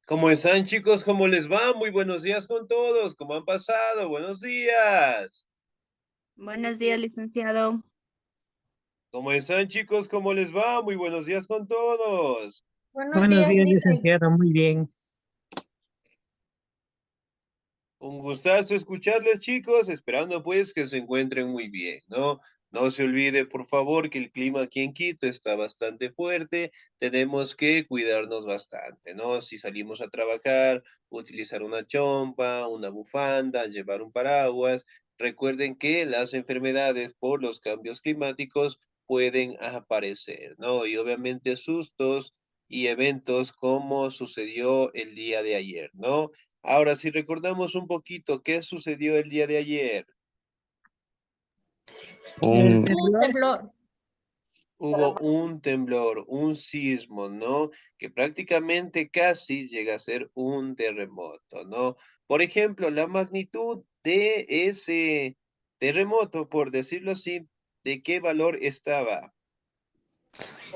¿Cómo están, chicos? ¿Cómo les va? Muy buenos días con todos. ¿Cómo han pasado? Buenos días. Buenos días, licenciado. ¿Cómo están, chicos? ¿Cómo les va? Muy buenos días con todos. Buenos Buenos días, días, Lice. licenciado. Muy bien. Un gustazo escucharles, chicos, esperando pues que se encuentren muy bien, ¿no? No se olvide, por favor, que el clima aquí en Quito está bastante fuerte. Tenemos que cuidarnos bastante, ¿no? Si salimos a trabajar, utilizar una chompa, una bufanda, llevar un paraguas. Recuerden que las enfermedades por los cambios climáticos pueden aparecer, ¿no? Y obviamente sustos y eventos como sucedió el día de ayer, ¿no? Ahora, si recordamos un poquito qué sucedió el día de ayer, El Un, Un temblor, temblor. hubo un temblor, un sismo, ¿no? Que prácticamente casi llega a ser un terremoto, ¿no? Por ejemplo, la magnitud de ese terremoto, por decirlo así, ¿de qué valor estaba?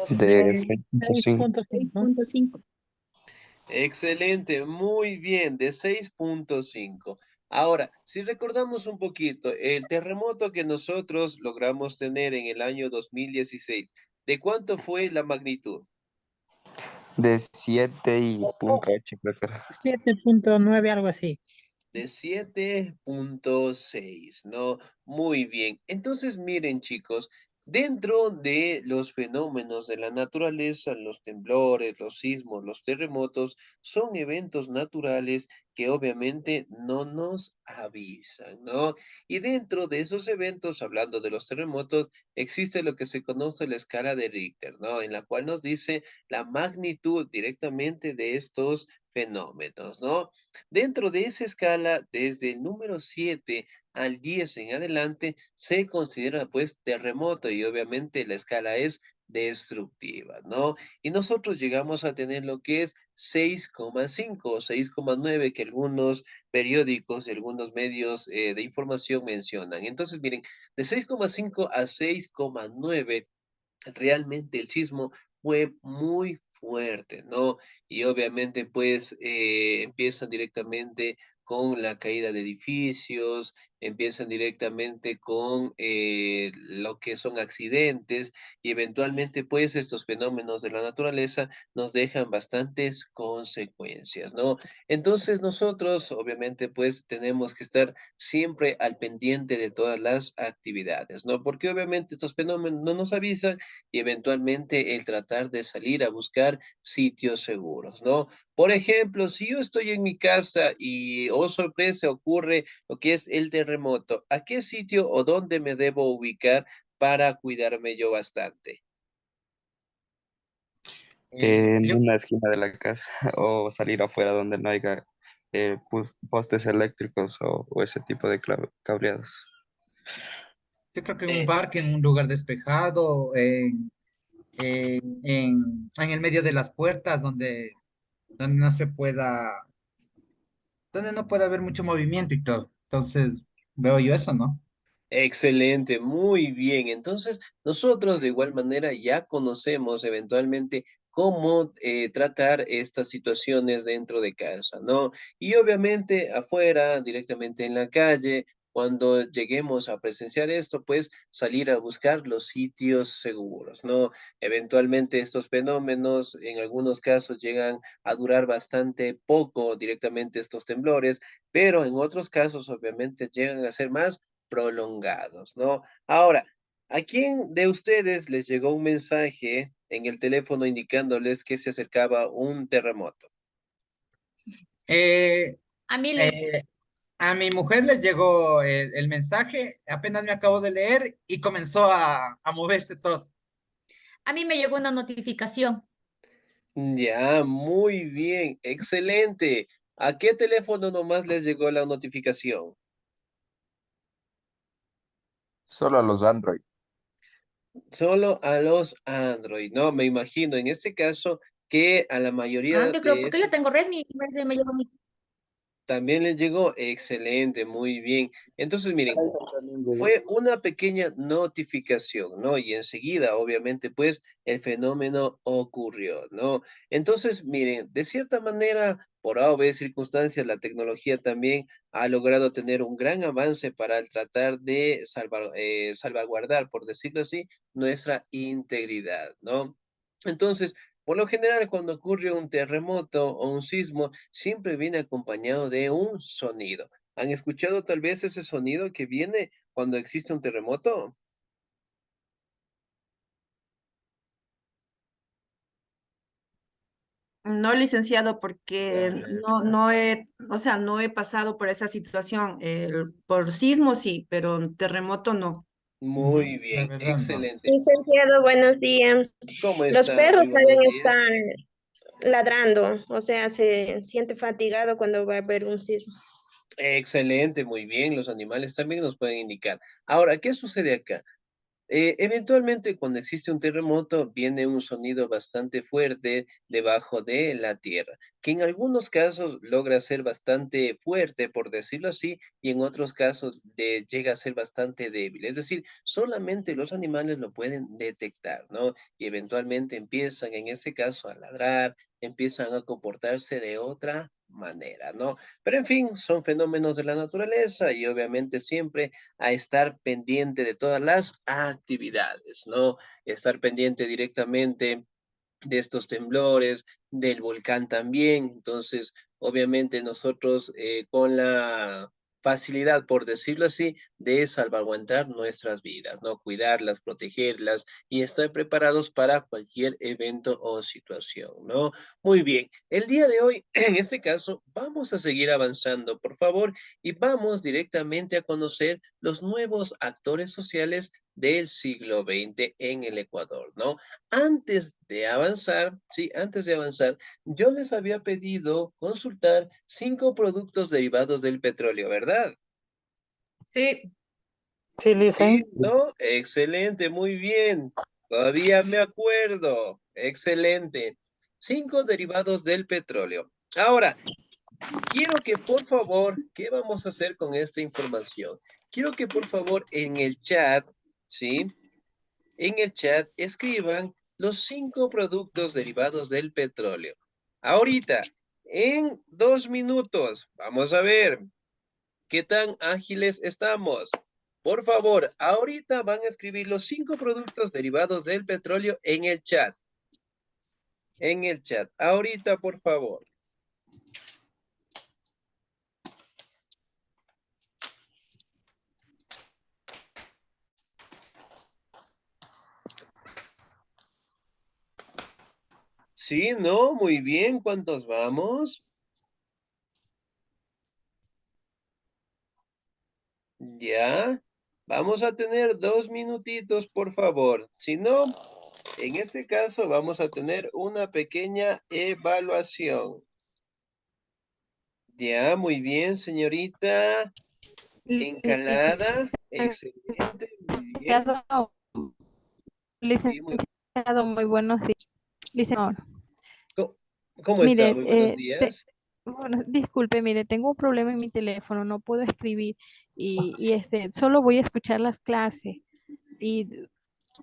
de seis 6.5. punto Seis cinco. punto cinco. Excelente, muy bien, de 6.5. Ahora, si recordamos un poquito, el terremoto que nosotros logramos tener en el año 2016, ¿de cuánto fue la magnitud? De 7.8 creo que era. 7.9, algo así. De 7.6, ¿no? Muy bien. Entonces, miren, chicos, dentro de los fenómenos de la naturaleza, los temblores, los sismos, los terremotos, son eventos naturales que obviamente no nos avisan, ¿no? Y dentro de esos eventos, hablando de los terremotos, existe lo que se conoce la escala de Richter, ¿no? En la cual nos dice la magnitud directamente de estos fenómenos, ¿no? Dentro de esa escala, desde el número 7 al 10 en adelante, se considera pues terremoto y obviamente la escala es destructiva, ¿no? Y nosotros llegamos a tener lo que es 6,5 o 6,9 que algunos periódicos y algunos medios de información mencionan. Entonces, miren, de 6,5 a 6,9 realmente el sismo fue muy fuerte, ¿no? Y obviamente, pues, empiezan directamente con la caída de edificios, empiezan directamente con lo que son accidentes y eventualmente, pues, estos fenómenos de la naturaleza nos dejan bastantes consecuencias, ¿no? Entonces nosotros, obviamente, pues, tenemos que estar siempre al pendiente de todas las actividades, ¿no? Porque obviamente estos fenómenos no nos avisan y eventualmente el tratar de salir a buscar sitios seguros, ¿no? Por ejemplo, si yo estoy en mi casa y, oh sorpresa, ocurre lo que es el terremoto, ¿a qué sitio o dónde me debo ubicar para cuidarme yo bastante? En Yo, una esquina de la casa o salir afuera donde no haya postes eléctricos o ese tipo de cableados. yo creo que en un Eh, parque, en un lugar despejado, en el medio de las puertas, donde no se pueda, donde no pueda haber mucho movimiento y todo. Entonces, veo yo eso, ¿no? Excelente, muy bien. Entonces, nosotros de igual manera ya conocemos eventualmente cómo tratar estas situaciones dentro de casa, ¿no? Y obviamente afuera, directamente en la calle, cuando lleguemos a presenciar esto, pues salir a buscar los sitios seguros, ¿no? Eventualmente estos fenómenos en algunos casos llegan a durar bastante poco directamente estos temblores, pero en otros casos obviamente llegan a ser más prolongados, ¿no? Ahora, ¿a quién de ustedes les llegó un mensaje en el teléfono indicándoles que se acercaba un terremoto? Eh, A mí les, eh, a mi mujer les llegó el mensaje, apenas me acabo de leer y comenzó a moverse todo. a mí me llegó una notificación. Ya, muy bien, excelente. ¿A qué teléfono nomás les llegó la notificación? Solo a los Android. Solo a los Android, ¿no? Me imagino en este caso que a la mayoría Android, creo, de porque yo estos. tengo Redmi, me llegó a mí. También les llegó, excelente, muy bien. Entonces, miren, También llegó. fue una pequeña notificación, ¿no? Y enseguida, obviamente, pues el fenómeno ocurrió, ¿no? Entonces, miren, de cierta manera, por A o B circunstancias, la tecnología también ha logrado tener un gran avance para tratar de salvaguardar, por decirlo así, nuestra integridad, ¿no? Entonces, por lo general, cuando ocurre un terremoto o un sismo, siempre viene acompañado de un sonido. ¿Han escuchado tal vez ese sonido que viene cuando existe un terremoto? No, licenciado, A porque ver. no he, o sea, no he pasado por esa situación. Por sismo sí, pero terremoto no. Muy La bien, verdad, no. excelente. Licenciado, buenos días. ¿Cómo Los está? perros Muy buenos saben días. estar ladrando, o sea, se siente fatigado cuando va a haber un sismo. Excelente, muy bien. Los animales también nos pueden indicar. Ahora, ¿qué sucede acá? Eventualmente, cuando existe un terremoto, viene un sonido bastante fuerte debajo de la tierra, que en algunos casos logra ser bastante fuerte, por decirlo así, y en otros casos llega a ser bastante débil. Es decir, solamente los animales lo pueden detectar, ¿no? Y eventualmente empiezan, en ese caso, a ladrar, empiezan a comportarse de otra manera, ¿no? Pero en fin, son fenómenos de la naturaleza y obviamente siempre a estar pendiente de todas las actividades, ¿no? Estar pendiente directamente de estos temblores, del volcán también. Entonces, obviamente nosotros con la facilidad, por decirlo así, de salvaguardar nuestras vidas, ¿no? Cuidarlas, protegerlas y estar preparados para cualquier evento o situación, ¿no? Muy bien, el día de hoy, en este caso, vamos a seguir avanzando, por favor, y vamos directamente a conocer los nuevos actores sociales del siglo XX en el Ecuador, ¿no? Antes de avanzar, sí, antes de avanzar, yo les había pedido consultar 5 productos derivados del petróleo, ¿verdad? Sí, Sí, Sí, Licen. ¿no? Excelente, muy bien. Todavía me acuerdo. Excelente. 5 derivados del petróleo. Ahora, quiero que por favor, ¿qué vamos a hacer con esta información? Quiero que por favor en el chat, ¿sí? En el chat escriban los 5 productos derivados del petróleo. Ahorita, en 2 minutos, vamos a ver qué tan ágiles estamos. Por favor, ahorita van a escribir los 5 productos derivados del petróleo en el chat. En el chat, ahorita, por favor. Sí, no, muy bien. ¿Cuántos vamos? Ya. Vamos a tener 2 minutitos, por favor. Si no, en este caso vamos a tener una pequeña evaluación. Ya, muy bien, señorita. Encalada. Excelente, muy bien. Licenciado, Sí, muy, licenciado, muy buenos días. Licenciado, ¿cómo, cómo está? mire, Muy buenos días. bueno, disculpe, mire, tengo un problema en mi teléfono, no puedo escribir solo voy a escuchar las clases y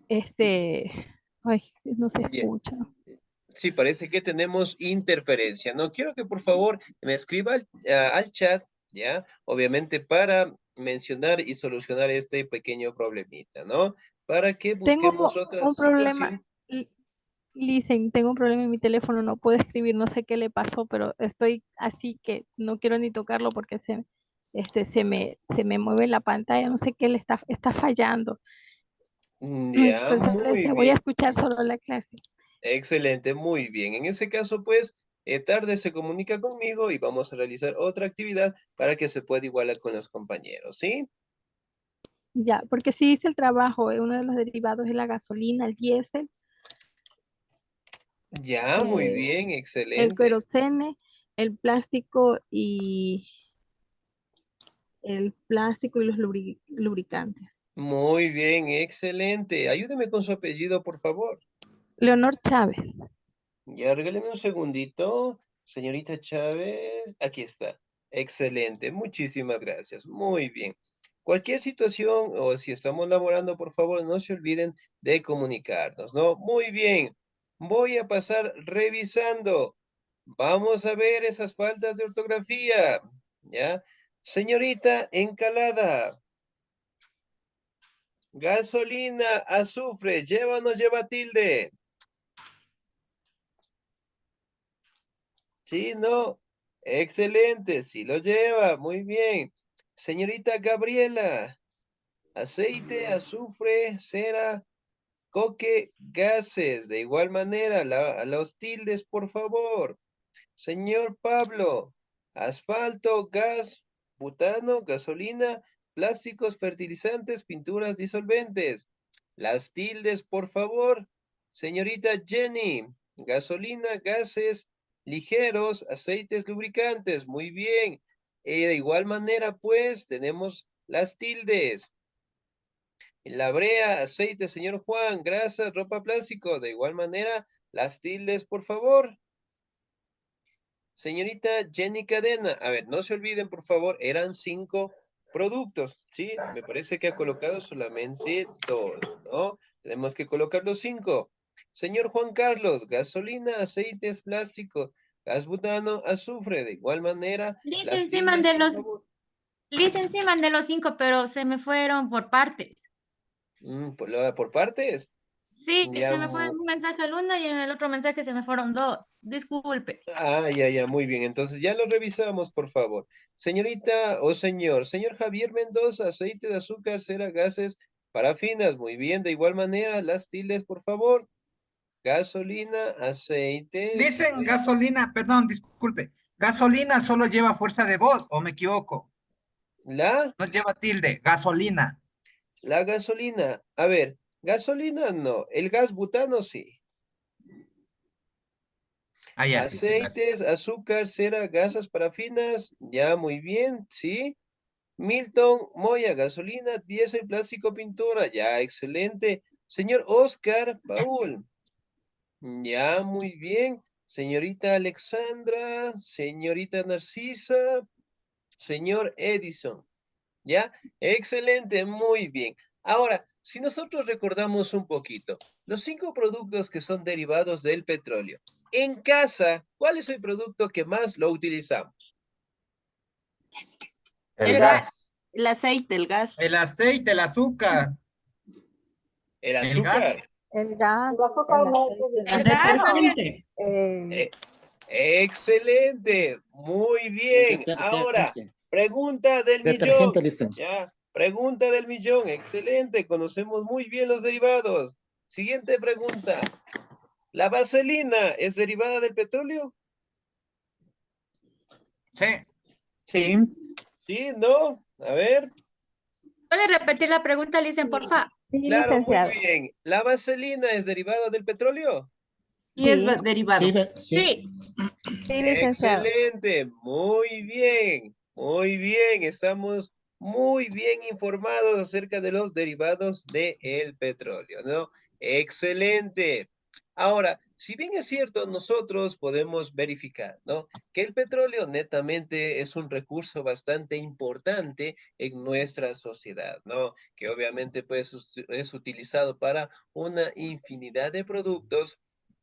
este, ay, no se Ya. escucha. Sí, parece que tenemos interferencia. No quiero que por favor me escriba al chat, ¿ya? Obviamente para mencionar y solucionar este pequeño problemita, ¿no? Para que busquemos Tengo otra un problema, situación. tengo un problema en mi teléfono, no puedo escribir, no sé qué le pasó, pero estoy así que no quiero ni tocarlo porque se me mueve la pantalla, no sé qué está fallando. Ay, Ya, por eso le muy decía, voy a bien. escuchar solo la clase. Excelente, muy bien. En ese caso, pues, tarde se comunica conmigo y vamos a realizar otra actividad para que se pueda igualar con los compañeros, ¿sí? Ya, porque sí hice el trabajo, uno de los derivados es la gasolina, el diésel, Ya, muy eh, bien, el excelente. querosene, el plástico y los lubricantes. Muy bien, excelente. Ayúdeme con su apellido, por favor. Leonor Chávez. Ya, regáleme un segundito. Señorita Chávez, aquí está. Excelente, muchísimas gracias. Muy bien. Cualquier situación o si estamos laborando, por favor, no se olviden de comunicarnos, ¿no? Muy bien. Voy a pasar revisando. Vamos a ver esas faltas de ortografía, ¿ya? Señorita Encalada, gasolina, azufre, ¿lleva o no lleva tilde? Sí, no. Excelente, sí lo lleva, muy bien. Señorita Gabriela, aceite, azufre, cera, coque, gases. De igual manera, a los tildes, por favor. Señor Pablo, asfalto, gas, butano, gasolina, plásticos, fertilizantes, pinturas disolventes. Las tildes, por favor. Señorita Jenny, gasolina, gases, ligeros, aceites lubricantes. Muy bien. De igual manera, pues, tenemos las tildes. La brea, aceite, señor Juan, grasa, ropa plástico. De igual manera, las tildes, por favor. Señorita Jenny Cadena, a ver, no se olviden, por favor, eran 5 productos, ¿sí? Me parece que ha colocado solamente 2, ¿no? Tenemos que colocar los 5. Señor Juan Carlos, gasolina, aceites, plástico, gas butano, azufre. De igual manera, Liz, las encima tildes, de por los, favor. Liz, encima de los 5, pero se me fueron por partes. Por partes. Sí, Ya, se me fue un mensaje al uno y en el otro mensaje se me fueron 2. Disculpe. ya, muy bien. Entonces ya lo revisamos, por favor. Señorita o señor Javier Mendoza, aceite de azúcar, cera, gases, parafinas. Muy bien, de igual manera, las tildes, por favor. Gasolina, aceites. Dicen gasolina, perdón, disculpe. Gasolina solo lleva fuerza de voz, ¿o me equivoco? La, No lleva tilde, gasolina. la gasolina. A ver, gasolina no. El gas butano sí. Ah, ya, sí, sí, gracias. Aceites, azúcar, cera, gasas, parafinas. Ya, muy bien, sí. Milton, Moya, gasolina, diésel, plástico, pintura. Ya, excelente. Señor Oscar, Paul. Ya, muy bien. Señorita Alexandra, señorita Narcisa, señor Edison. ¿Ya? Excelente, muy bien. Ahora, si nosotros recordamos un poquito, los 5 productos que son derivados del petróleo. En casa, ¿cuál es el producto que más lo utilizamos? El gas. El aceite, el gas. El aceite, el azúcar, El el gas. azúcar. El gas, El gas, Javier. Eh, excelente, muy bien. Ahora, pregunta del millón. Ya, pregunta del millón. Excelente, conocemos muy bien los derivados. Siguiente pregunta. ¿La vaselina es derivada del petróleo? Sí. Sí, Sí, no. A ver. ¿Puede repetir la pregunta, Licen, por favor? sí, Claro, muy licenciado. bien. ¿La vaselina es derivada del petróleo? Y es Sí, derivado. Sí. sí, licenciado. Excelente, muy bien, muy bien. Estamos muy bien informados acerca de los derivados del petróleo, ¿no? Excelente. Ahora, si bien es cierto, nosotros podemos verificar, ¿no? Que el petróleo netamente es un recurso bastante importante en nuestra sociedad, ¿no? Que obviamente pues es utilizado para una infinidad de productos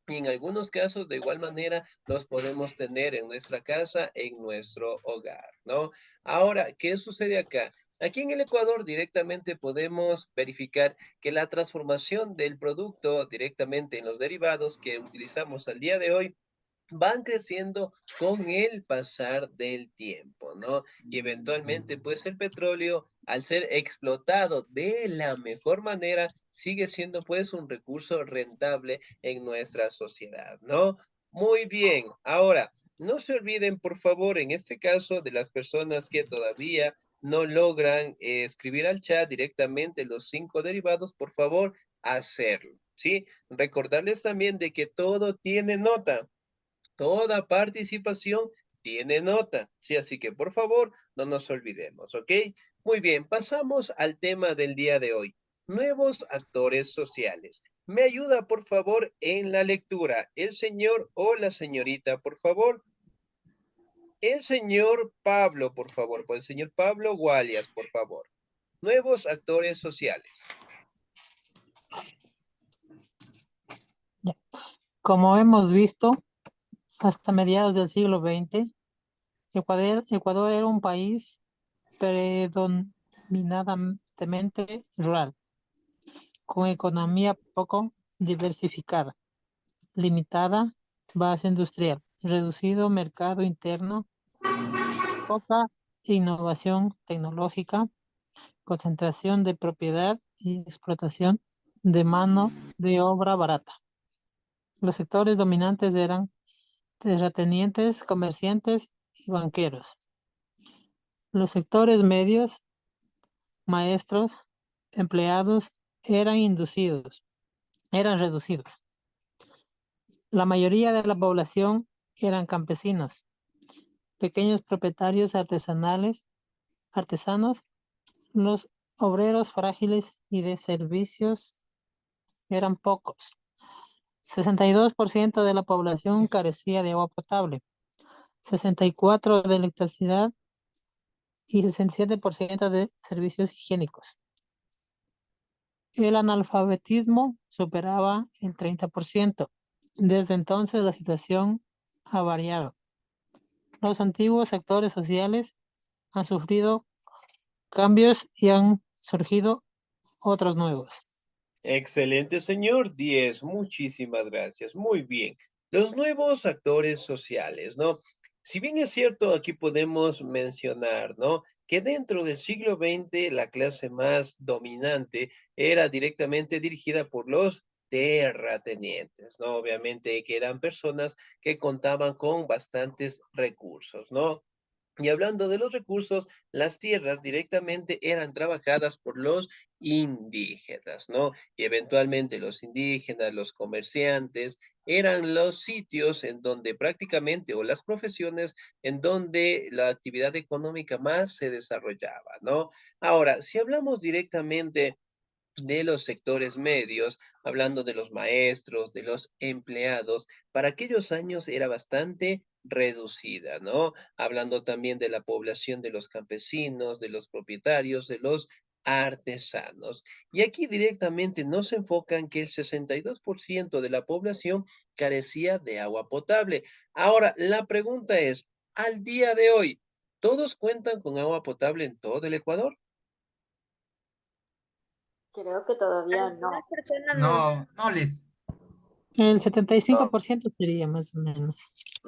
y en algunos casos, de igual manera, los podemos tener en nuestra casa, en nuestro hogar, ¿no? Ahora, ¿qué sucede acá? Aquí en el Ecuador directamente podemos verificar que la transformación del producto directamente en los derivados que utilizamos al día de hoy van creciendo con el pasar del tiempo, ¿no? Y eventualmente, pues el petróleo, al ser explotado de la mejor manera, sigue siendo pues un recurso rentable en nuestra sociedad, ¿no? Muy bien, ahora, no se olviden, por favor, en este caso, de las personas que todavía no logran escribir al chat directamente los 5 derivados, por favor, hacerlo, ¿sí? Recordarles también de que todo tiene nota. Toda participación tiene nota, sí, así que por favor no nos olvidemos, ¿ok? Muy bien, pasamos al tema del día de hoy. Nuevos actores sociales. Me ayuda, por favor, en la lectura. El señor o la señorita, por favor. el señor Pablo, por favor, por el señor Pablo Gualias, por favor. Nuevos actores sociales. Ya. Como hemos visto, hasta mediados del siglo XX, Ecuador era un país predominantemente rural, con economía poco diversificada, limitada base industrial, reducido mercado interno, poca innovación tecnológica, concentración de propiedad y explotación de mano de obra barata. Los sectores dominantes eran terratenientes, comerciantes y banqueros. Los sectores medios, maestros, empleados, eran reducidos. La mayoría de la población eran campesinos, pequeños propietarios artesanos, los obreros frágiles y de servicios eran pocos. 62% de la población carecía de agua potable, 64% de electricidad y 67% de servicios higiénicos. El analfabetismo superaba el 30%. Desde entonces la situación ha variado. Los antiguos sectores sociales han sufrido cambios y han surgido otros nuevos. Excelente, señor. 10. Muchísimas gracias. Muy bien. Los nuevos actores sociales, ¿no? Si bien es cierto, aquí podemos mencionar, ¿no? Que dentro del siglo XX la clase más dominante era directamente dirigida por los terratenientes, ¿no? Obviamente que eran personas que contaban con bastantes recursos, ¿no? Y hablando de los recursos, las tierras directamente eran trabajadas por los indígenas, ¿no? Y eventualmente los indígenas, los comerciantes, eran los sitios en donde prácticamente, o las profesiones en donde la actividad económica más se desarrollaba, ¿no? Ahora, si hablamos directamente de los sectores medios, hablando de los maestros, de los empleados, para aquellos años era bastante reducida, ¿no? Hablando también de la población de los campesinos, de los propietarios, de los artesanos. Y aquí directamente nos enfocan que el 62% de la población carecía de agua potable. Ahora, la pregunta es, al día de hoy, ¿todos cuentan con agua potable en todo el Ecuador? Creo que todavía Algunas no. personas no. No, no, Liz. El 75% sería más o menos.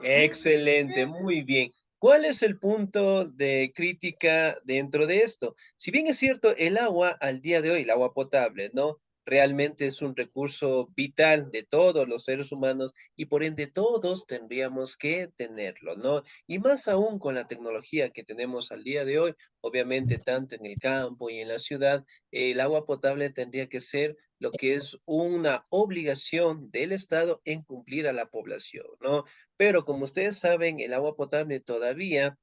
Excelente, muy bien. ¿Cuál es el punto de crítica dentro de esto? Si bien es cierto, el agua al día de hoy, el agua potable, ¿no? Realmente es un recurso vital de todos los seres humanos y por ende todos tendríamos que tenerlo, ¿no? Y más aún con la tecnología que tenemos al día de hoy, obviamente tanto en el campo y en la ciudad, el agua potable tendría que ser lo que es una obligación del Estado en cumplir a la población, ¿no? Pero como ustedes saben, el agua potable todavía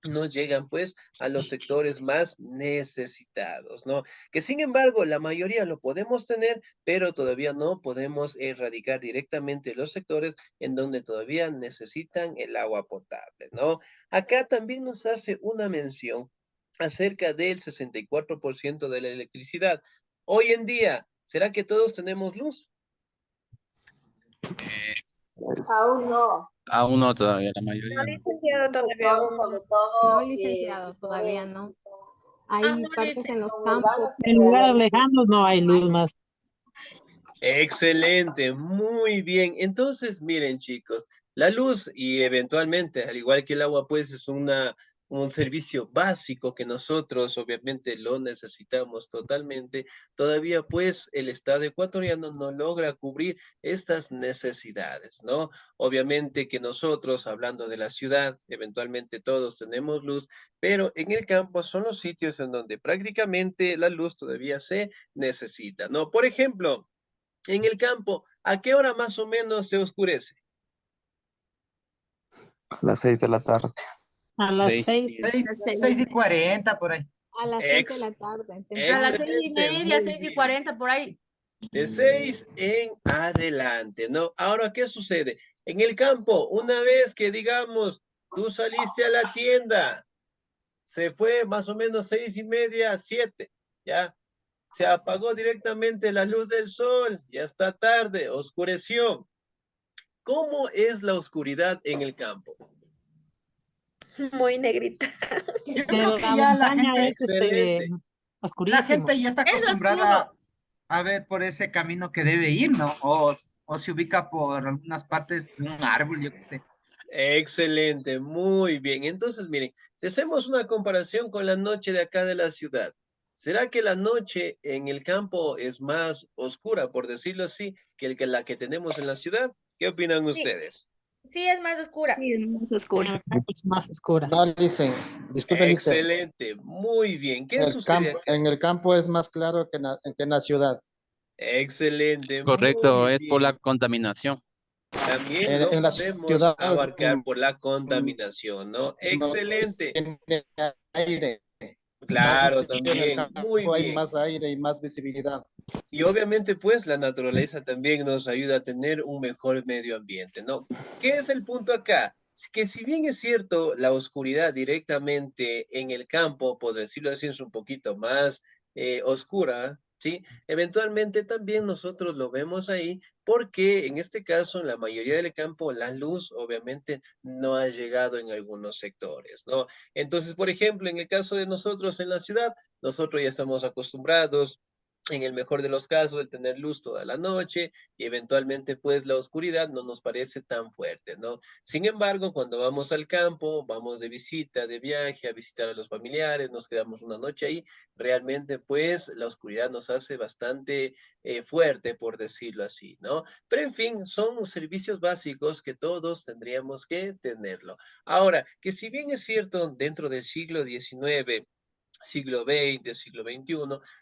no llegan pues a los sectores más necesitados, ¿no? Que sin embargo, la mayoría lo podemos tener, pero todavía no podemos erradicar directamente los sectores en donde todavía necesitan el agua potable, ¿no? Acá también nos hace una mención acerca del 64% de la electricidad. Hoy en día, ¿será que todos tenemos luz? Aún no. Aún no todavía, la No, mayoría no. licenciado, todavía Sectores, no. sobre No, todo, licenciado, todavía sectores no. Ah, Hay no, partes en los son campos, urbanos que En lugares realmente lejanos no hay luz más. Excelente, muy bien. Entonces, miren, chicos, la luz y eventualmente, al igual que el agua, pues es un servicio básico que nosotros obviamente lo necesitamos totalmente. Todavía, pues, el Estado ecuatoriano no logra cubrir estas necesidades, ¿no? Obviamente que nosotros, hablando de la ciudad, eventualmente todos tenemos luz, pero en el campo son los sitios en donde prácticamente la luz todavía se necesita, ¿no? Por ejemplo, en el campo, ¿a qué hora más o menos se oscurece? A las 6 de la tarde. A las Seis. 6. Seis, las seis, 6:40 por ahí. a las 6 de Ex, la tarde, A las temprano. 6:30, muy 6:40, por ahí. de 6 en adelante, ¿no? Ahora, ¿qué sucede? En el campo, una vez que, digamos, tú saliste a la tienda, se fue más o menos 6:30, 7, ¿ya? Se apagó directamente la luz del sol, ya está tarde, oscureció. ¿Cómo es la oscuridad en el campo? Muy negrita. Yo creo Pero que la ya montaña es Excelente. la oscurísimo. gente ya está Es acostumbrada oscuro. a ver por ese camino que debe ir, ¿no? O se ubica por algunas partes de un árbol, yo qué sé. Excelente, muy bien. Entonces, miren, si hacemos una comparación con la noche de acá de la ciudad, ¿será que la noche en el campo es más oscura, por decirlo así, que la que tenemos en la ciudad? ¿Qué opinan Sí, ustedes? sí es más oscura. Sí, es más oscura. Es más oscura. No, Licen, disculpe, Licen. Excelente, muy bien. ¿Qué sucede acá? En el campo es más claro que en la ciudad. Es Excelente, correcto, muy es por la bien. contaminación. También lo En la podemos ciudad abarcar por la mm, contaminación, ¿no? no Excelente. tiene aire. Claro, En el también, muy campo hay bien. más aire y más visibilidad. Y obviamente, pues, la naturaleza también nos ayuda a tener un mejor medio ambiente, ¿no? ¿Qué es el punto acá? Es que si bien es cierto, la oscuridad directamente en el campo, por decirlo así, es un poquito más oscura, ¿sí? Eventualmente también nosotros lo vemos ahí, porque en este caso, en la mayoría del campo, la luz obviamente no ha llegado en algunos sectores, ¿no? Entonces, por ejemplo, en el caso de nosotros en la ciudad, nosotros ya estamos acostumbrados en el mejor de los casos, el tener luz toda la noche y eventualmente pues la oscuridad no nos parece tan fuerte, ¿no? Sin embargo, cuando vamos al campo, vamos de visita, de viaje, a visitar a los familiares, nos quedamos una noche ahí, realmente pues la oscuridad nos hace bastante fuerte, por decirlo así, ¿no? Pero en fin, son servicios básicos que todos tendríamos que tenerlo. Ahora, que si bien es cierto, dentro del siglo XIX, siglo XX, siglo XXI,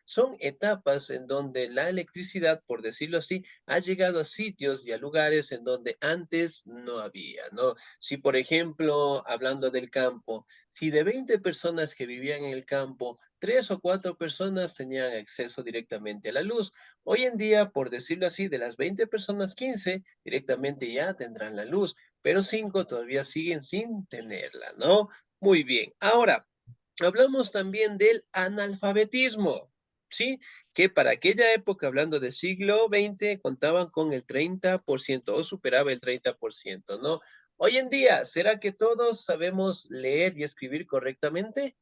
son etapas en donde la electricidad, por decirlo así, ha llegado a sitios y a lugares en donde antes no había, ¿no? Si, por ejemplo, hablando del campo, si de 20 personas que vivían en el campo, 3 o 4 personas tenían acceso directamente a la luz. Hoy en día, por decirlo así, de las 20 personas, 15 directamente ya tendrán la luz, pero 5 todavía siguen sin tenerla, ¿no? Muy bien. Ahora, hablamos también del analfabetismo, ¿sí? Que para aquella época, hablando del siglo XX, contaban con el 30% o superaba el 30%, ¿no? Hoy en día, ¿será que todos sabemos leer y escribir correctamente?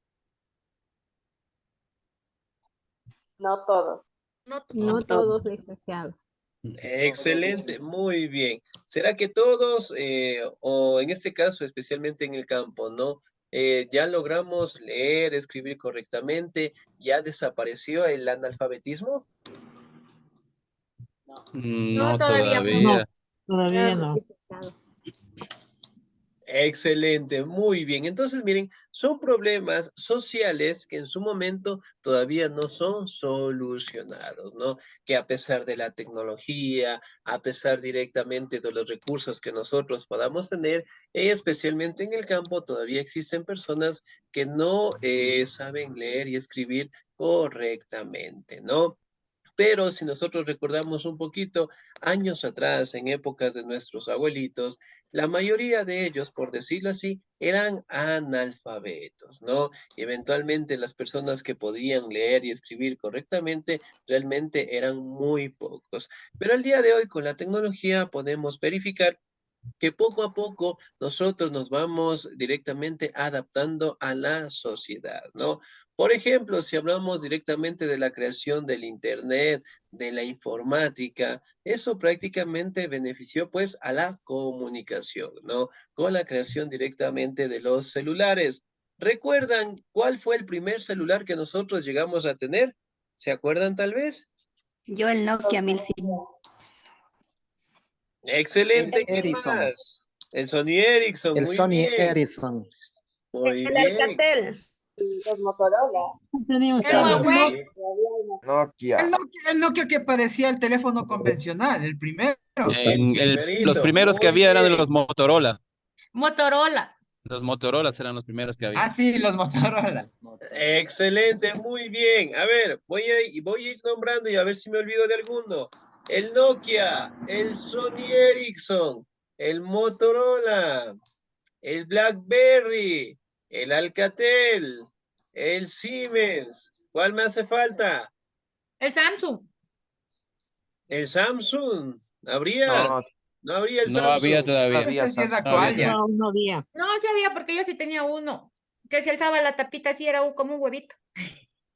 No todos. No No todos, licenciado. Excelente, muy bien. ¿Será que todos, o en este caso especialmente en el campo, ¿no? Ya logramos leer, escribir correctamente, ya desapareció el analfabetismo? No, No todavía no. No, todavía. todavía Claro, no. licenciado. Excelente, muy bien. Entonces, miren, son problemas sociales que en su momento todavía no son solucionados, ¿no? Que a pesar de la tecnología, a pesar directamente de los recursos que nosotros podamos tener, especialmente en el campo, todavía existen personas que no saben leer y escribir correctamente, ¿no? Pero si nosotros recordamos un poquito, años atrás, en épocas de nuestros abuelitos, la mayoría de ellos, por decirlo así, eran analfabetos, ¿no? Y eventualmente las personas que podían leer y escribir correctamente realmente eran muy pocos. Pero al día de hoy, con la tecnología, podemos verificar que poco a poco nosotros nos vamos directamente adaptando a la sociedad, ¿no? Por ejemplo, si hablamos directamente de la creación del Internet, de la informática, eso prácticamente benefició pues a la comunicación, ¿no? Con la creación directamente de los celulares. ¿Recuerdan cuál fue el primer celular que nosotros llegamos a tener? ¿Se acuerdan tal vez? Yo el Nokia 1100. Excelente, ¿quién Ericsson, más? El Sony Ericsson, el muy Sony bien. Ericsson. Muy El bien, Alcatel. Los Motorola. Tenía un El El, Sony. muy Huawei. bien. Todavía hay el Nokia que parecía el teléfono convencional, el primero. El Los primerito, primeros que muy había eran de los bien. Motorola. Motorola. Los Motorola eran los primeros que había. Ah, sí, los Motorola. Excelente, muy bien. A ver, voy a ir nombrando y a ver si me olvido de alguno. El Nokia, el Sony Ericsson, el Motorola, el BlackBerry, el Alcatel, el Siemens. ¿Cuál me hace falta? El Samsung. El Samsung. ¿Habría? No, No habría el no había Samsung. todavía. Ese sí es No había actual todavía. ya. No, no había. No, sí había porque yo sí tenía uno. Que se alzaba la tapita así, era como un huevito.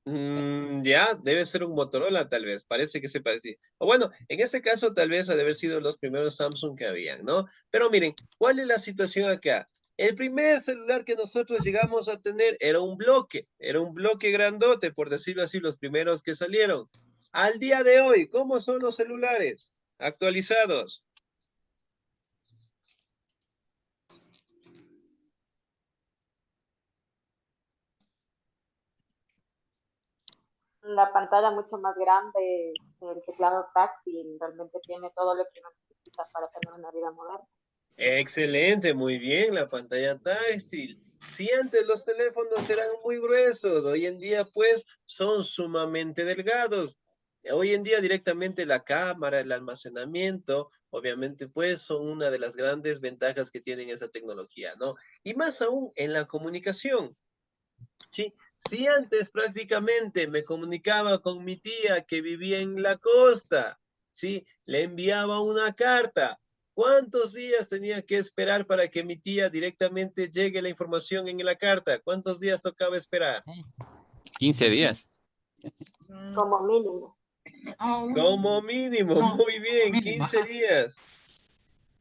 Ya, debe ser un Motorola tal vez, parece que se parecía. O bueno, en este caso tal vez ha de haber sido los primeros Samsung que habían, ¿no? Pero miren, ¿cuál es la situación acá? El primer celular que nosotros llegamos a tener era un bloque grandote, por decirlo así, los primeros que salieron. Al día de hoy, ¿cómo son los celulares actualizados? La pantalla mucho más grande, el teclado táctil, realmente tiene todo lo que uno necesita para tener una vida moderna. Excelente, muy bien, la pantalla táctil. Si antes los teléfonos eran muy gruesos, hoy en día pues son sumamente delgados. Hoy en día directamente la cámara, el almacenamiento, obviamente pues son una de las grandes ventajas que tienen esa tecnología, ¿no? Y más aún en la comunicación. Sí, si antes prácticamente me comunicaba con mi tía que vivía en la costa, sí, le enviaba una carta. ¿Cuántos días tenía que esperar para que mi tía directamente llegue la información en la carta? ¿Cuántos días tocaba esperar? 15 días. Como mínimo. Como mínimo, No, muy bien, mínimo, 15 ajá. días.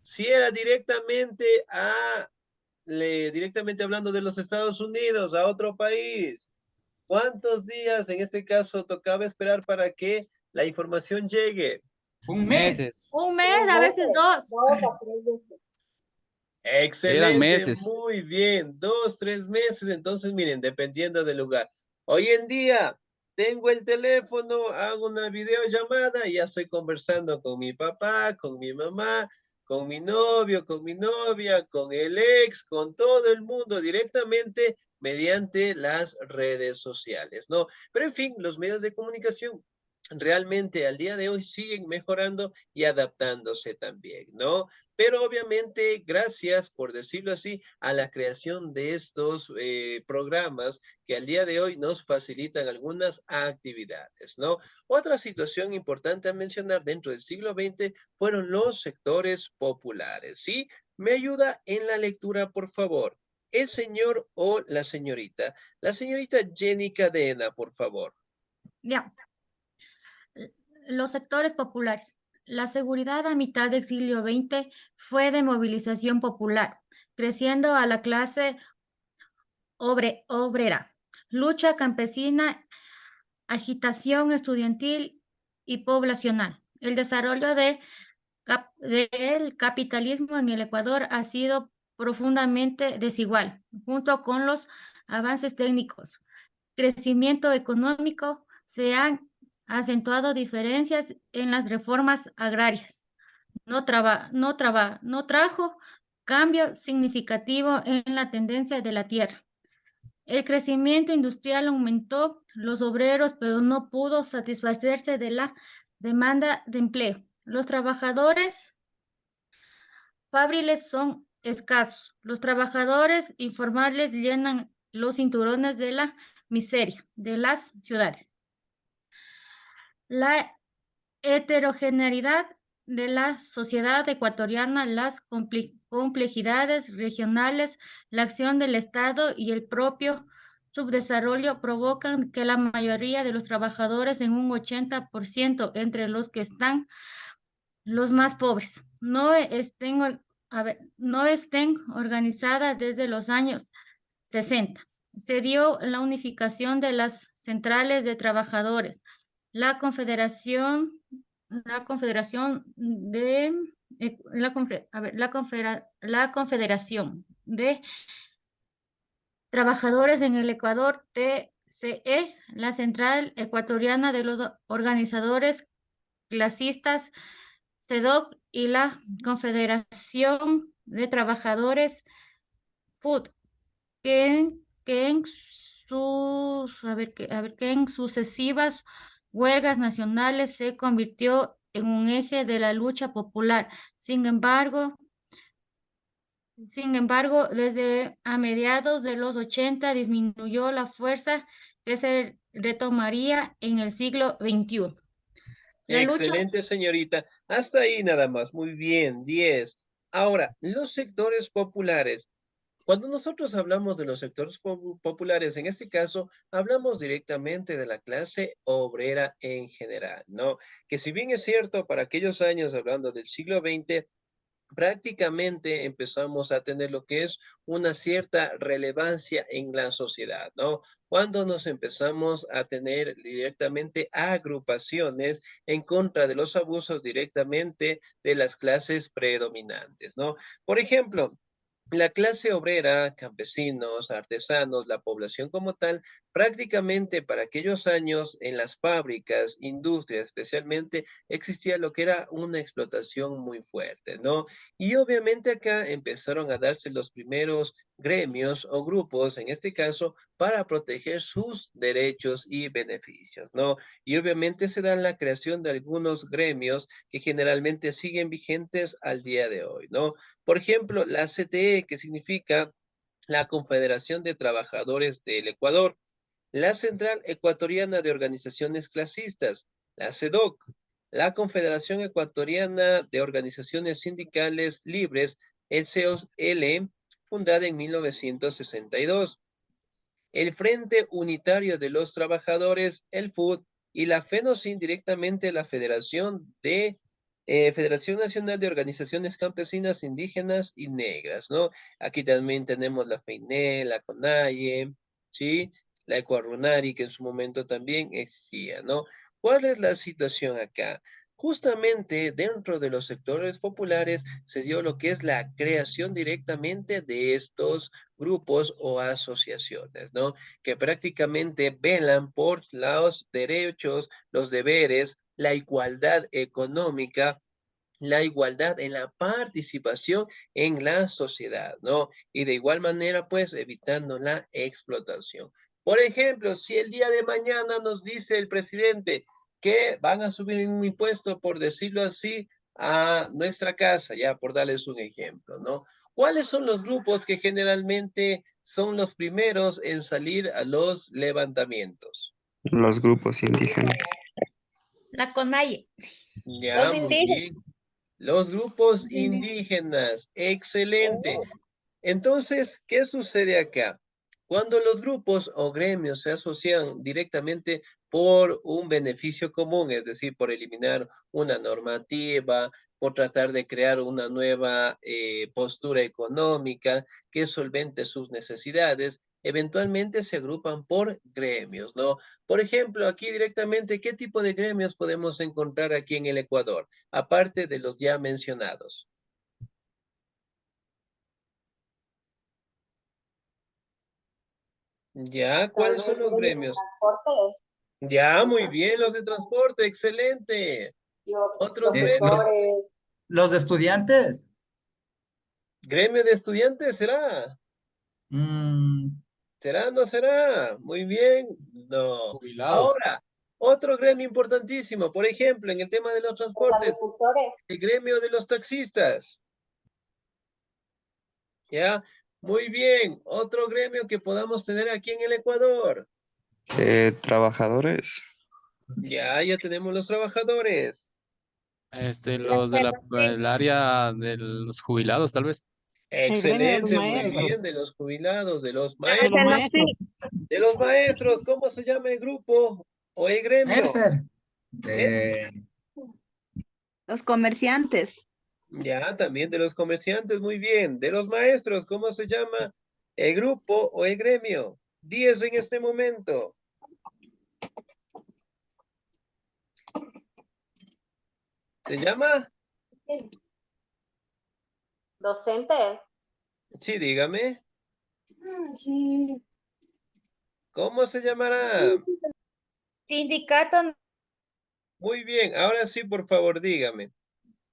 Si era directamente hablando de los Estados Unidos, a otro país, ¿cuántos días en este caso tocaba esperar para que la información llegue? Un mes. Meses. Un mes, a veces Meses, dos. 2 a 3 meses. Eran Excelente, meses. muy bien, 2, 3 meses, entonces miren, dependiendo del lugar. Hoy en día tengo el teléfono, hago una videollamada y ya estoy conversando con mi papá, con mi mamá, con mi novio, con mi novia, con el ex, con todo el mundo directamente mediante las redes sociales, ¿no? Pero en fin, los medios de comunicación realmente al día de hoy siguen mejorando y adaptándose también, ¿no? Pero obviamente, gracias, por decirlo así, a la creación de estos programas que al día de hoy nos facilitan algunas actividades, ¿no? Otra situación importante a mencionar dentro del siglo XX fueron los sectores populares, ¿sí? Me ayuda en la lectura, por favor. El señor o la señorita. La señorita Jenny Cadena, por favor. Ya. Los sectores populares. La seguridad a mitad del siglo XX fue de movilización popular, creciendo a la clase obrera, lucha campesina, agitación estudiantil y poblacional. El desarrollo del capitalismo en el Ecuador ha sido profundamente desigual, junto con los avances técnicos, crecimiento económico, se han acentuado diferencias en las reformas agrarias. No trajo cambio significativo en la tendencia de la tierra. El crecimiento industrial aumentó los obreros, pero no pudo satisfacerse de la demanda de empleo. Los trabajadores fabriles son escasos. Los trabajadores informales llenan los cinturones de la miseria de las ciudades. La heterogeneidad de la sociedad ecuatoriana, las complejidades regionales, la acción del Estado y el propio subdesarrollo provocan que la mayoría de los trabajadores, en un 80% entre los que están los más pobres, no estén organizadas desde los años 60. Se dio la unificación de las centrales de trabajadores, la confederación, la confederación de, la confederación de trabajadores en el Ecuador, TCE, la Central Ecuatoriana de los Organizadores Clasistas, CEDOC, y la Confederación de Trabajadores FUT, que en que en sucesivas huelgas nacionales se convirtió en un eje de la lucha popular. Sin embargo, Sin embargo, desde a mediados de los 80 disminuyó la fuerza que se retomaría en el siglo XXI. La lucha Excelente, señorita. Hasta ahí nada más. Muy bien, 10. Ahora, los sectores populares. Cuando nosotros hablamos de los sectores populares, en este caso, hablamos directamente de la clase obrera en general, ¿no? Que si bien es cierto, para aquellos años, hablando del siglo XX, prácticamente empezamos a tener lo que es una cierta relevancia en la sociedad, ¿no? Cuando nos empezamos a tener directamente agrupaciones en contra de los abusos directamente de las clases predominantes, ¿no? Por ejemplo, la clase obrera, campesinos, artesanos, la población como tal, prácticamente para aquellos años en las fábricas, industrias especialmente, existía lo que era una explotación muy fuerte, ¿no? Y obviamente acá empezaron a darse los primeros gremios o grupos, en este caso, para proteger sus derechos y beneficios, ¿no? Y obviamente se da la creación de algunos gremios que generalmente siguen vigentes al día de hoy, ¿no? Por ejemplo, la CTE, que significa la Confederación de Trabajadores del Ecuador, la Central Ecuatoriana de Organizaciones Clasistas, la CEDOC, la Confederación Ecuatoriana de Organizaciones Sindicales Libres, el CEOS-L, fundada en 1962, el Frente Unitario de los Trabajadores, el FUT, y la FENOCIN, directamente la Federación Nacional de Organizaciones Campesinas, Indígenas y Negras, ¿no? Aquí también tenemos la FEINE, la CONAIE, ¿sí? La Ecuarunari, que en su momento también existía, ¿no? ¿Cuál es la situación acá? Justamente dentro de los sectores populares se dio lo que es la creación directamente de estos grupos o asociaciones, ¿no? Que prácticamente velan por los derechos, los deberes, la igualdad económica, la igualdad en la participación en la sociedad, ¿no? Y de igual manera, pues, evitando la explotación. Por ejemplo, si el día de mañana nos dice el presidente que van a subir un impuesto, por decirlo así, a nuestra casa, ya por darles un ejemplo, ¿no? ¿Cuáles son los grupos que generalmente son los primeros en salir a los levantamientos? Los grupos indígenas. la CONAIE. Ya, Los muy indígenas. bien. Los grupos indígenas, excelente. Entonces, ¿qué sucede acá? Cuando los grupos o gremios se asocian directamente por un beneficio común, es decir, por eliminar una normativa, por tratar de crear una nueva postura económica que solvente sus necesidades, eventualmente se agrupan por gremios, ¿no? Por ejemplo, aquí directamente, ¿qué tipo de gremios podemos encontrar aquí en el Ecuador, aparte de los ya mencionados? Ya, Tal ¿cuáles vez son los gremios de gremios? transporte Ya, muy bien, los de transporte, excelente. y Otros los gremios, doctores. Los de estudiantes. gremio de estudiantes, ¿será? mm, ¿Será, no será? Muy bien, no. Jubilados. Ahora, otro gremio importantísimo, por ejemplo, en el tema de los Los transportes, agricultores. el gremio de los taxistas, ¿ya? Muy bien, otro gremio que podamos tener aquí en el Ecuador. Trabajadores. Ya tenemos los trabajadores. La Los de el área de los jubilados, tal vez. El gremio de los Excelente, muy bien, maestros. de los jubilados, de los De los maestros. maestros. De los maestros, ¿cómo se llama el grupo o el gremio? Mercer. ¿Eh? Los comerciantes. Ya, también de los comerciantes, muy bien. De los maestros, ¿cómo se llama el grupo o el gremio? 10 en este momento. ¿Se llama? Docentes. Sí, dígame. ¿Cómo se llamará? Sindicato Muy bien, ahora sí, por favor, dígame.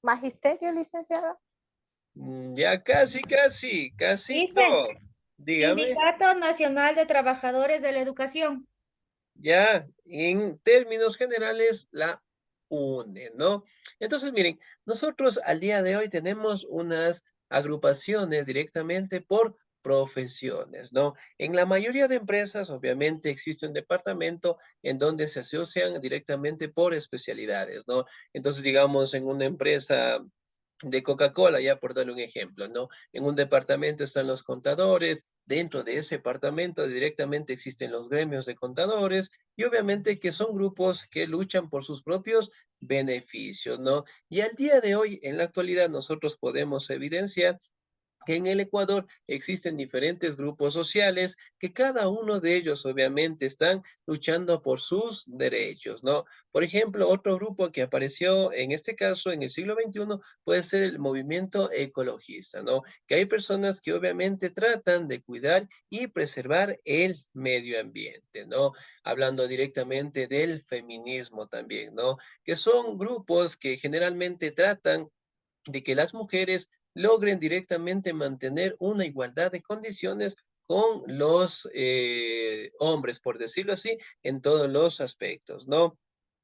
Magisterio, licenciada. Ya casi, dice casito. Dígame. Sindicato Nacional de Trabajadores de la Educación. Ya, en términos generales, la une, ¿no? Entonces, miren, nosotros al día de hoy tenemos unas agrupaciones directamente por profesiones, ¿no? En la mayoría de empresas, obviamente, existe un departamento en donde se asocian directamente por especialidades, ¿no? Entonces, digamos, en una empresa de Coca-Cola, ya por darle un ejemplo, ¿no? En un departamento están los contadores, dentro de ese departamento directamente existen los gremios de contadores y obviamente que son grupos que luchan por sus propios beneficios, ¿no? Y al día de hoy, en la actualidad, nosotros podemos evidenciar que en el Ecuador existen diferentes grupos sociales que cada uno de ellos obviamente están luchando por sus derechos, ¿no? Por ejemplo, otro grupo que apareció en este caso en el siglo XXI puede ser el movimiento ecologista, ¿no? Que hay personas que obviamente tratan de cuidar y preservar el medio ambiente, ¿no? Hablando directamente del feminismo también, ¿no? Que son grupos que generalmente tratan de que las mujeres logren directamente mantener una igualdad de condiciones con los hombres, por decirlo así, en todos los aspectos, ¿no?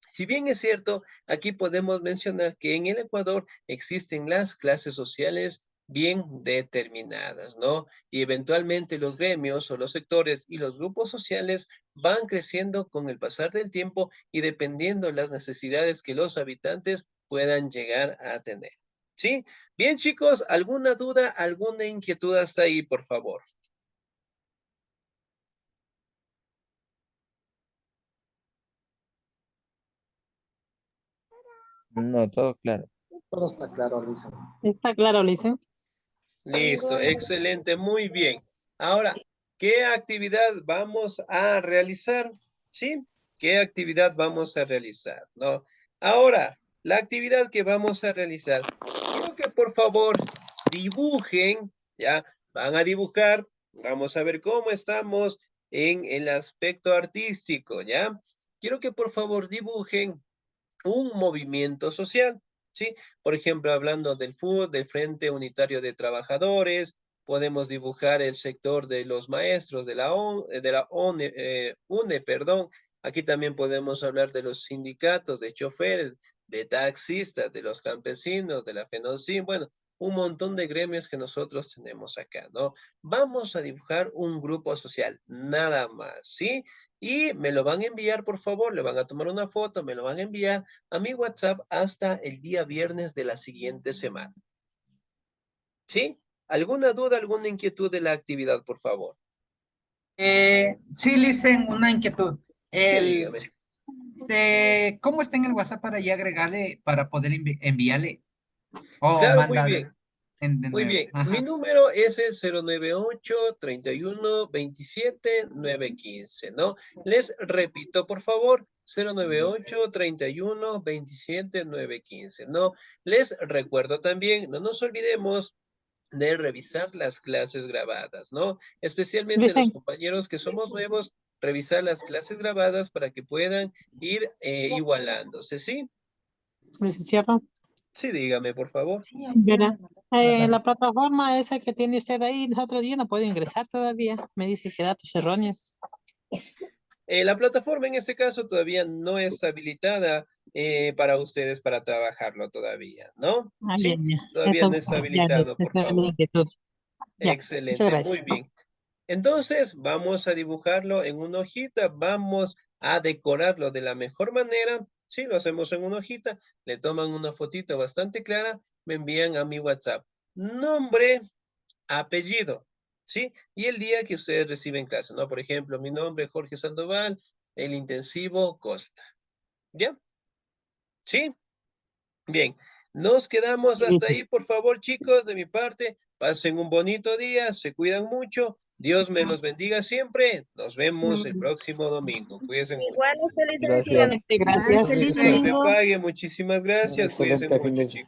Si bien es cierto, aquí podemos mencionar que en el Ecuador existen las clases sociales bien determinadas, ¿no? Y eventualmente los gremios o los sectores y los grupos sociales van creciendo con el pasar del tiempo y dependiendo las necesidades que los habitantes puedan llegar a tener. ¿Sí? Bien, chicos, ¿alguna duda, alguna inquietud hasta ahí, por favor? No, todo claro. Todo está claro, Luisa. ¿Está claro, Lisa? Listo, excelente, muy bien. Ahora, ¿qué actividad vamos a realizar? ¿Sí? ¿Qué actividad vamos a realizar? ¿No? Ahora, la actividad que vamos a realizar, quiero que por favor dibujen, ¿ya? Van a dibujar, vamos a ver cómo estamos en el aspecto artístico, ¿ya? Quiero que por favor dibujen un movimiento social, ¿sí? Por ejemplo, hablando del FUT, del Frente Unitario de Trabajadores, podemos dibujar el sector de los maestros de la UNE, perdón. Aquí también podemos hablar de los sindicatos de choferes, de taxistas, de los campesinos, de la FENOCIN, bueno, un montón de gremios que nosotros tenemos acá, ¿no? Vamos a dibujar un grupo social, nada más, ¿sí? Y me lo van a enviar, por favor, le van a tomar una foto, me lo van a enviar a mi WhatsApp hasta el día viernes de la siguiente semana. ¿Sí? ¿Alguna duda, alguna inquietud de la actividad, por favor? Sí, Licen, una inquietud. Sí, dígame. ¿Cómo está en el WhatsApp para ya agregarle, para poder enviarle o Claro, muy mandarle bien. de Muy nuevo? bien, Ajá. mi número es el 098-31-27-915, ¿no? Les repito, por favor, 098-31-27-915, ¿no? Les recuerdo también, no nos olvidemos de revisar las clases grabadas, ¿no? Especialmente Lisa, los compañeros que somos nuevos, revisar las clases grabadas para que puedan ir igualándose, ¿sí? licenciado. Sí, dígame, por favor. Verá, la plataforma esa que tiene usted ahí, nosotros ya no puedo ingresar todavía. Me dice que datos erróneos. La plataforma en este caso todavía no es habilitada para ustedes para trabajarlo todavía, ¿no? Ah, Sí, ya, ya. todavía Eso, no está ya, habilitado, por esa era mi favor. inquietud. Ya, muchas Excelente, muy gracias. bien. Entonces, vamos a dibujarlo en una hojita, vamos a decorarlo de la mejor manera. Sí, lo hacemos en una hojita, le toman una fotito bastante clara, me envían a mi WhatsApp. Nombre, apellido, ¿sí? Y el día que ustedes reciben clase, ¿no? Por ejemplo, mi nombre es Jorge Sandoval, el intensivo Costa. ¿Ya? ¿Sí? Bien. Nos quedamos hasta ahí, por favor, chicos, de mi parte. Pasen un bonito día, se cuidan mucho. Dios me los bendiga siempre. Nos vemos el próximo domingo. Cuídense mucho. Igual usted, Gracias. licenciado. Gracias. Feliz Dios le domingo. pague. Muchísimas gracias. Cuídense Excelente fin mucho, de chicos.